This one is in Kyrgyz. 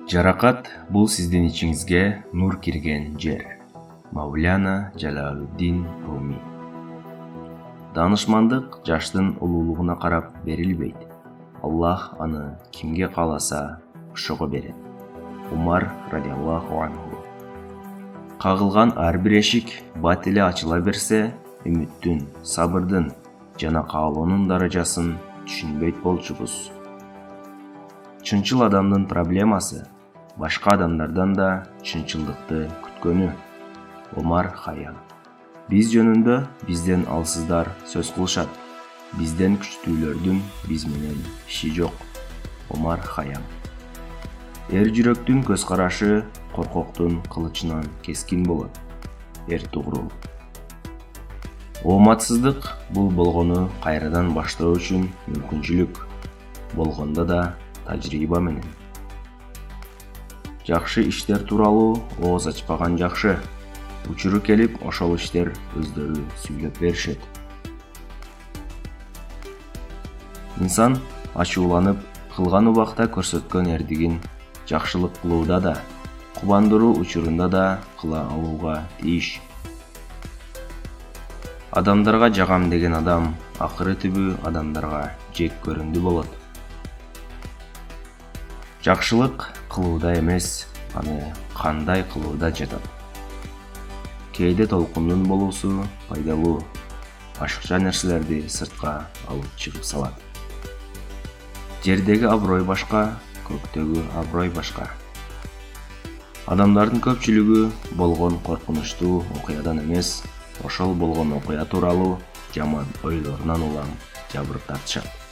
Жаракат – бул сиздин ичиңизге нур кирген жер. Мауляна Жалалуддин Руми. Данышмандык жаштын улуулугуна карап берилбейт. Аллах аны кимге кааласа ошого берет. Умар радиаллаху анху. Кагылган ар бир эшик бат эле ачыла берсе, үмүттүн, сабырдын жана каалоонун даражасын түшүнбөйт болчубуз. Чынчыл адамдын проблемасы башка адамдардан да чынчылдыкты күткөнү. Омар Хайям. Биз жөнүндө бизден алсыздар сөз кылышат. Бизден күчтүүлөрдүн биз менен иши жок. Омар Хайям. Эр жүрөктүн көз карашы коркоктун кылычынан кескин болот. Эртугрул. Ооматсыздык бул болгону кайрадан баштоо үчүн мүмкүнчүлүк. Болгондо да тажрыйба менен. Жакшы иштер тууралуу ооз ачпаган жакшы. Учуру келип, ошол иштер өздөрү сүйлөп беришет. Инсан ачууланып, кылган убакта көрсөткөн эрдигин жакшылык кылууда да, кубандыруу учурунда да кыла алууга тийиш. Адамдарга жагам деген адам акыры түбү адамдарга жек көрүндү болот. Жакшылык кылууда эмес, аны кандай кылууда жатат. Кээде толкундун болуусу пайдалуу, башкача нерселерди сыртка алып чыгып салат. Жердеги аброй башка, көктөгү аброй башка. Адамдардын көпчүлүгү болгон коркунучтуу окуядан эмес, ошол болгон окуя тууралуу жаман ойлорунан улам жабыркатышат.